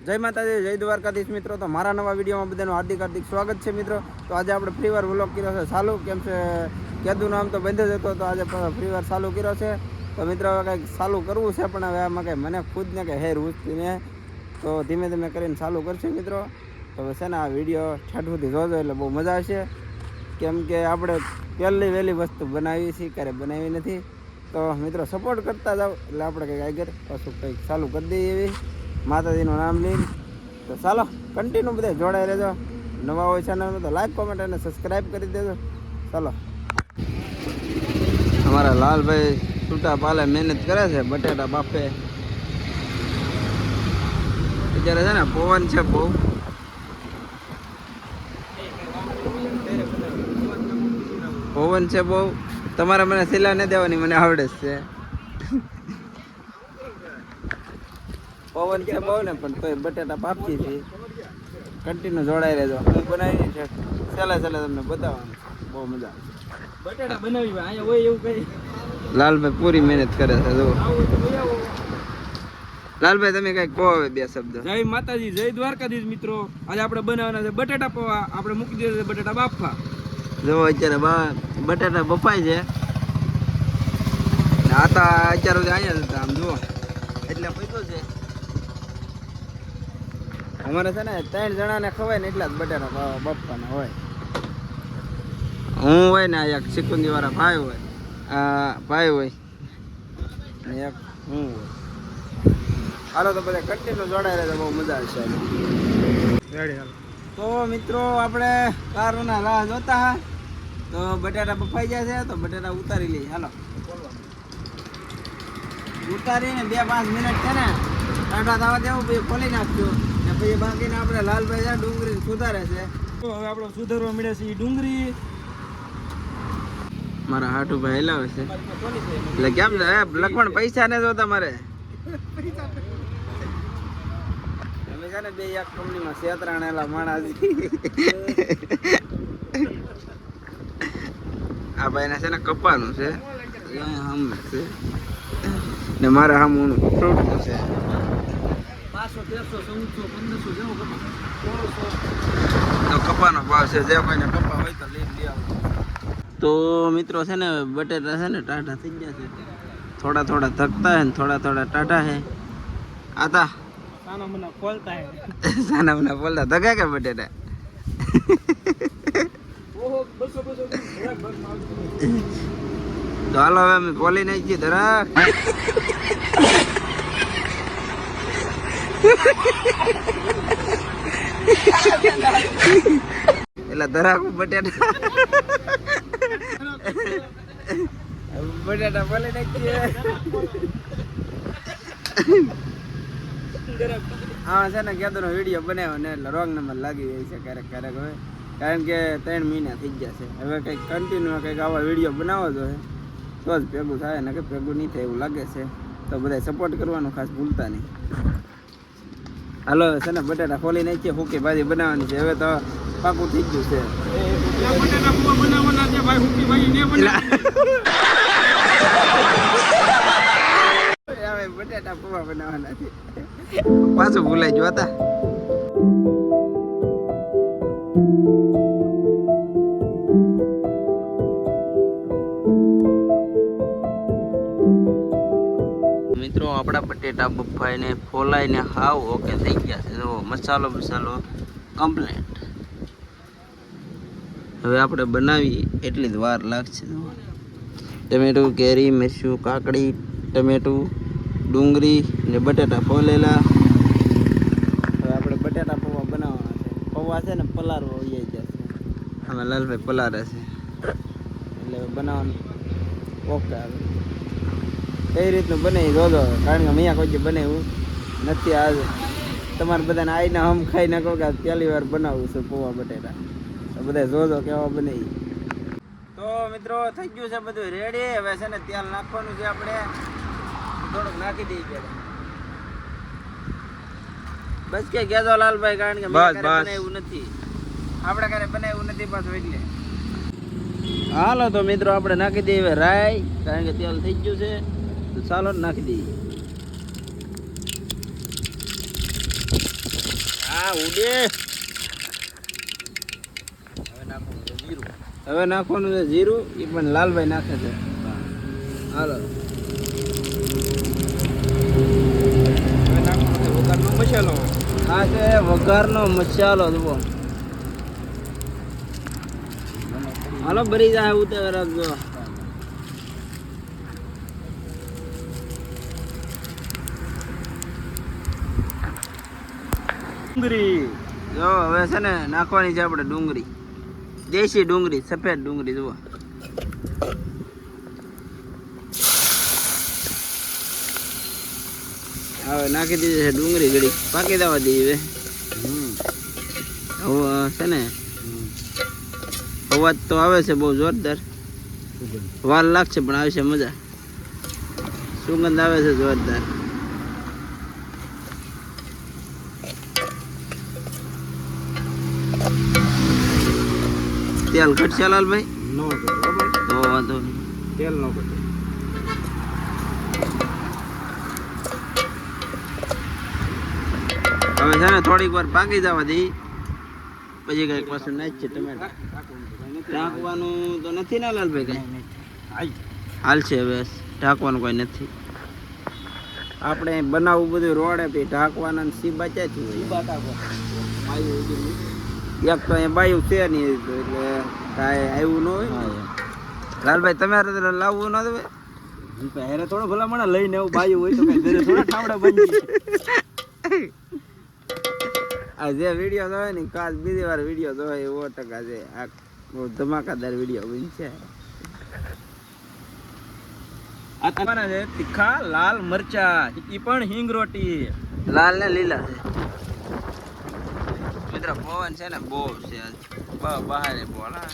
જય માતાજી, જય દ્વારકાધીશ મિત્રો. તો મારા નવા વિડીયોમાં બધાનું હાર્દિક હાર્દિક સ્વાગત છે મિત્રો. તો આજે આપણે ફ્રીવાર વ્લોગ કર્યો છે ચાલુ, કેમ છે કેદું નામ તો બંધ જ હતો, તો આજે ફ્રીવાર ચાલુ કર્યો છે. તો મિત્રો હવે કંઈક ચાલુ કરવું છે, પણ હવે આમાં કંઈ મને ખુદને કંઈ હેર ઉચકીને તો ધીમે ધીમે કરીને ચાલુ કરશે મિત્રો. તો હવે છે ને આ વિડીયો ઠેઠ સુધી જોજો એટલે બહુ મજા આવશે, કેમ કે આપણે પહેલી વહેલી વસ્તુ બનાવી છે, ક્યારે બનાવી નથી. તો મિત્રો સપોર્ટ કરતા જાઓ એટલે આપણે કંઈક આગળ પાછું કંઈક ચાલુ કરી દઈએ એવી માતાજીનું નામ લઈને. તો ચાલો કન્ટિન્યુ બધા જોડાઈ રહેજો. નવા હોય ચેનલમાં તો લાઈક કોમેન્ટ અને સબસ્ક્રાઈબ કરી દેજો. ચાલો, અમારા લાલભાઈ છૂટા પાલે મહેનત કરે છે, બટેટા બાફે. અત્યારે છે ને પવન છે બહુ. પવન છે બહુ. તમારે મને સિલા નહીં દેવાની, મને આવડે જ છે. પવન છે બહુ ને, પણ તોય બટેટા બાફી છે. કન્ટિન્યુ જોડાઈ રહેજો. હું બનાવી છે સહેલા તમને બતાવવાનું, બહુ મજા આવે. બટેટા બનાવી અહીંયા હોય એવું કઈ. લાલભાઈ પૂરી મહેનત કરે છે. જો લાલભાઈ તમે કઈક કહો હવે બે શબ્દ. જય માતાજી, જય દ્વારકાધીશ મિત્રો. આજે આપણે બનાવવાના છે બટેટા પૌવા. આપણે મૂકી દીધા છે બટેટા બાફવા. જો અત્યારે બટેટા બફાય છે. આતા અત્યારે અહીંયા હતા આમ જુઓ, એટલે પૈસો છે અમારે છે ને 3 જણાને ખવાય ને એટલા જ બટેટા બફવાના હોય. હું હોય ને એક સિકુંદી વાળા ભાઈ હોય, ભાઈ હોય ને એક હું હોય. હાલો તો બધા કન્ટિન્યુ જોડાઈ રહે, બહુ મજા આવશે. તો મિત્રો આપણે કારોના રાહ જોતા હા, તો બટાટા બફાઈ જાય છે, તો બટાટા ઉતારી લઈએ. હાલો ઉતારીને 2-5 મિનિટ છે ને ટાટા થવા દેવું, પછી ખોલી નાખજો. ને પછી બાકીને આપણે લાલભાઈ છે ડુંગળી સુધારે છે. તો હવે આપણે સુધારવા મળે છે ડુંગળી. મારા હાટુભાઈ હેલાવે છે એટલે કેમ છે લખમણ પૈસા ને જો તમારે તમે છે ને બે એક કંપનીમાં શેતરાણેલા માણસ. આ ભાઈને છે ને કપાનું છે, હમ છે ને મારે હમું ફ્રૂટનું છે. 500, 1300, 1400, 1500 જેવો કપા. તો કપાનો ભાવ છે, જે કોઈને કપા હોય તો લઈ આવો. તો મિત્રો છે ને બટેટા છે ને ટાટા થઈ ગયા છે. થોડા થોડા થકતા હે ને થોડા થોડા ટાટા હે. આતા સાના મના ખોલતા હે. સાના મના બોલતા ધગા કે બટેટા. ઓહો 200 તો હાલો હવે અમે બોલી નાખીએ ધરાક. એટલે ધરાક બટેટા બટેટા બોલી નાખીએ. હા છે ને કેદોનો વિડીયો બનાવ્યો ને એટલે રોંગ નંબર લાગી જાય છે ક્યારેક ક્યારેક. હવે કારણ કે 3 મહિના થઈ ગયા છે. હવે કંઈક કન્ટિન્યુ કંઈક આવા વિડીયો બનાવો જોઈએ તો જ ભેગું થાય, ને કે ભેગું નહીં થાય એવું લાગે છે. તો બધા સપોર્ટ કરવાનું ખાસ ભૂલતા નહીં. હાલો છે ને બટેટા ખોલી નાખીએ, સૂકી ભાજી બનાવવાની છે. હવે તો પાકું થઈ ગયું છે. બટેટા પૌવા બનાવવાના છે ભાઈ, હુકી ભાઈ ને બનાવવાના. બટેટા પૌવા બનાવવાના છે, પાછું ભૂલાઈ ગયું હતા. મિત્રો આપણા બટેટા બફાઈને ફોલાઈને હાવ ઓકે થઈ ગયા છે. જો મસાલો કમ્પ્લીટ. હવે આપણે બનાવી એટલી જ વાર લાગશે. ટમેટું, કેરી, મરચું, કાકડી, ટમેટું, ડુંગળી ને બટેટા ફોલેલા. હવે આપણે બટેટા પૌવા બનાવવાના છે. પૌવા છે ને પલારવા વહી જશે. અમે લાલભાઈ પલારે છે એટલે બનાવવાનું ઓકે. આવે કઈ રીતનું બને જોજો, કારણ કે અહીંયા કોઈ બનાવ્યું નથી. આજે તમારે બધાને આવીને હમ ખાઈ નાખો કે પહેલી વાર બનાવું છું પૌવા બટેટા. તો બધા જોજો કેવા બને. તો મિત્રો થઈ ગયું છે બધું રેડી. હવે છે ને તેલ નાખવાનું છે, આપણે થોડુંક નાખી દઈએ પહેલા. બસ કે કહેજો લાલભાઈ, કારણ કે બનાવ્યું નથી, આપણે ક્યારે બનાવ્યું નથી પાછું એટલે. હાલો તો મિત્રો આપણે નાખી દઈએ હવે રાઈ, કારણ કે તેલ થઈ ગયું છે. તો ચાલો નાખી દઈએ. આ ઉડે. હવે નાખવાનું છે જીરું, એ પણ લાલભાઈ નાખે છે. હાલો હવે નાખવાનો છે વઘારનો મસાલો. આ છે વઘારનો મસાલો જુઓ. હાલો બરી જાય ઉતાર રાખજો. ડુંગળી જો હવે છે ને નાખવાની છે આપણે ડુંગળી, દેશી ડુંગળી, સફેદ ડુંગળી જુઓ. હવે નાખી દીધી છે ડુંગળી, ઘડી પાકી દેવા દઈએ. હવે છે ને અવાજ તો આવે છે બહુ જોરદાર, વાર લાગશે પણ આવશે મજા. સુગંધ આવે છે જોરદાર. તેલ ઘટશે લાલભાઈ? નો ઘટે બરાબર, તો વાંધો નહીં. તેલ નો ઘટે. હવે છે ને થોડીક વાર પાકી જવા દઈ, પછી કઈક પાછું નાખ છે ટમેટા. ઢાંકવાનું તો નથી ને લાલભાઈ? કઈ હાલશે હવે, ઢાંકવાનું કોઈ નથી. આપણે બનાવવું બધું રોડે પછી ઢાંકવાના સી બચ્યા છે. એક તો અહીંયા બાયું છે નહીં એટલે કાંઈ આવ્યું ન હોય. લાલભાઈ તમારે તો લાવવું ન હોય. હેરે થોડો ભલા મને લઈને એવું બાયું હોય તો કઈ ઘરે થોડા ઠામડા બની. આ જે વિડીયો જોવે ને કાલ બીજી વાર વિડીયો જોવે એવો ટકા છે. આ બહુ ધમાકાદાર વિડીયો બનશે. આ તમારા છે તીખા લાલ મરચા, ઈ પણ હિંગ રોટી. લાલ ને લીલા છે મિત્રો. પવન છે ને બહુ છે આજ, બહાર બોલા.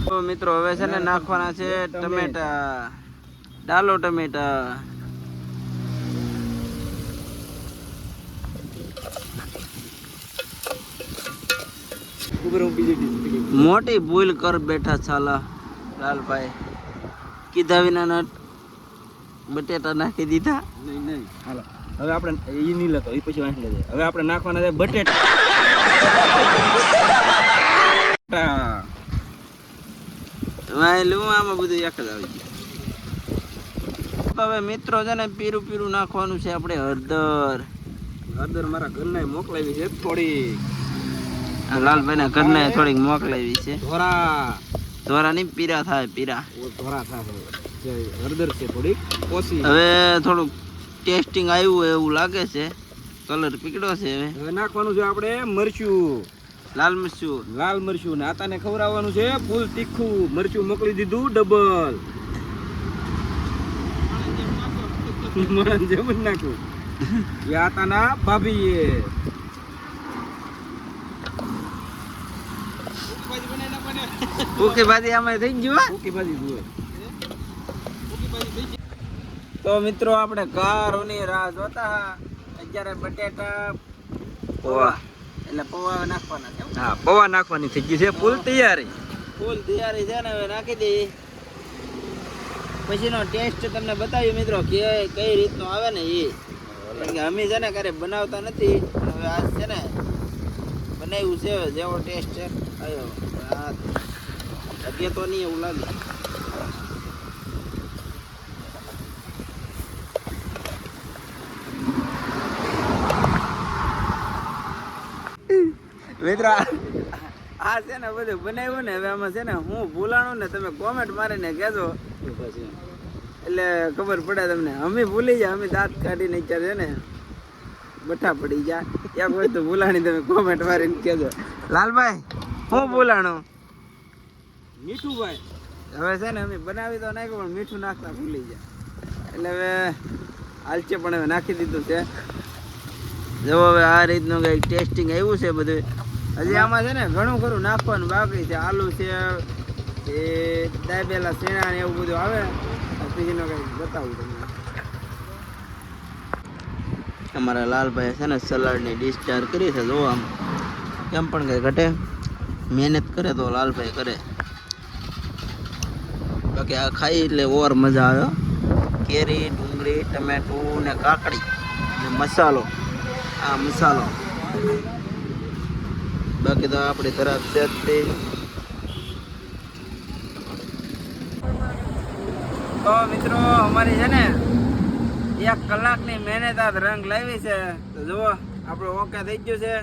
તો મિત્રો હવે છે ને નાખવાના છે ટમેટા, ડાલો ટમેટા. મોટી ભૂલ કર બેઠા છાલા લાલભાઈ, કીધા વિના નટ બટેટા નાખી દીધા. નહીં નહીં હાલો હવે આપણે ઈ નહીં લેતો, ઈ પછી વાંચી લેજે. હવે આપણે નાખવાના છે બટેટા. વાયલું આમાં બધું એક જ આવી ગયું. હવે મિત્રો છે ને પીરું પીરું નાખવાનું છે આપણે હળદર. હળદર મારા ઘરના મોકલાવી છે થોડી. લાલભાઈ ના ઘરને થોડીક મોકલાવી છે. ધોરા ની પીરા થાય, પીરા ધોરા થાય. હળદર છે થોડીક ઓછી. હવે થોડુંક ટેસ્ટિંગ આવ્યું એવું લાગે છે, કલર પીકડો છે. હવે નાખવાનું છે આપણે મરચું, લાલ મરચું. લાલ મરચું. ને આતાને ખવડાવવાનું છે ફૂલ તીખું મરચું મોકલી દીધું ડબલ. મરણ જેમ જ નાખું. એ આતાના ભાભીએ ઓકે ભાજી આમાં થઈ ગયું. ઓકે ભાજી જુએ. તો મિત્રો આપણે કારોની રાહ જોતા અત્યારે બટેટા પૌવા, એટલે પૌવા નાખવાના છે. હા પૌવા નાખવાની થઈ ગઈ છે ફૂલ તૈયારી. ફૂલ તૈયારી છે ને હવે નાખી દઈએ. પછીનો ટેસ્ટ તમને બતાવી મિત્રો કે કઈ રીતનો આવે ને એ. કારણ કે અમે છે ને ક્યારે બનાવતા નથી, હવે આજ છે ને બનાવ્યું છે જેવો ટેસ્ટ છે આવ્યો. આ લગે તો નહીં એવું લાગે. મિત્રો આ છે ને બધું બનાવ્યું ને, હવે આમાં છે ને હું ભૂલાણું ને તમે કોમેન્ટ મારીને કહેજો એટલે ખબર પડે તમને. અમે ભૂલી જાય, અમે દાંત કાઢીને અત્યારે છે ને બઠા પડી ગયા. એક વસ્તુ ભૂલાણી તમે કોમેન્ટ મારીને કહેજો. લાલભાઈ હું ભૂલાણું? મીઠું ભાઈ. હવે છે ને અમે બનાવી તો નાખ્યું પણ મીઠું નાખતા ભૂલી જાય એટલે હવે હાલચે પણ હવે નાખી દીધું છે. જો હવે આ રીતનું કંઈક ટેસ્ટિંગ આવ્યું છે બધું. હજી આમાં છે ને ઘણું ખરું નાખવાનું બાકી છે. આલુ છે, એ દાબેલા શેણા ને એવું બધું આવે. પછીનો કંઈક બતાવું તમને. અમારા લાલભાઈ છે ને સલાડની ડીશ તૈયાર કરી છે. જો આમ કેમ પણ કંઈ ઘટે. મહેનત કરે તો લાલભાઈ કરે. બાકી આ ખાઈ એટલે ઓર મજા આવે હો. કેરી, ડુંગળી, ટમેટું ને કાકડી ને મસાલો. આ મસાલો બાકી તો આપણે તરફ છે જ તે. તો મિત્રો અમારી છે ને 1 કલાકની મહેનત આ રંગ લાવી છે. તો જુઓ આપણો ઓકે થઈ ગયો છે.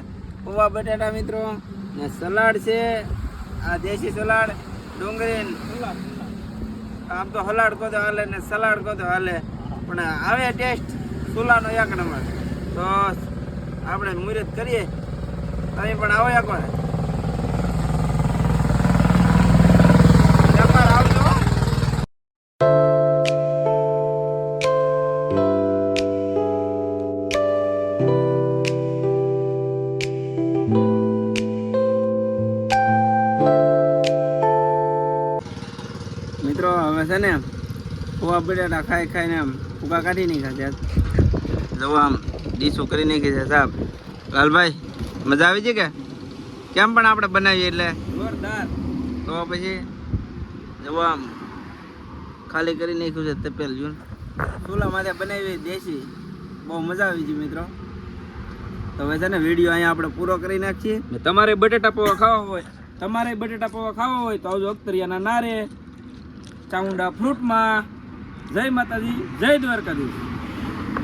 પૌવા બટાટા મિત્રો ને સલાડ છે. આ દેશી સલાડ, ડુંગળી, આમ તો સલાડ કહો તો હાલે ને સલાડ કહો તો હાલે, પણ આવે ટેસ્ટ સુલાનો 1 નંબર. તો આપણે મુહૂર્ત કરીએ. તમે પણ આવો એકવાર. એકવાર આવજો. મિત્રો હવે છે ને પૌવા બટાટા ખાઈ ખાઈને આમ ફૂકા કાઢી નાખ્યા છે. જવો આમ ડીશો કરી નાખી છે સાહેબ. લાલભાઈ મજા આવી છે કે કેમ? પણ આપણે બનાવીએ એટલે જોરદાર. તો પછી જવો આમ ખાલી કરી નાખ્યું છે તપેલ. જો ચૂલા માથે બનાવી દેશી, બહુ મજા આવી છે મિત્રો. તો હવે છે ને વિડીયો અહીંયા આપણે પૂરો કરી નાખીએ. તમારે બટેટા પૌવા ખાવા હોય તો આવજો અખ્તરિયાના નારે, ચામુંડા ફ્રૂટમાં. જય માતાજી, જય દ્વારકાધીશ.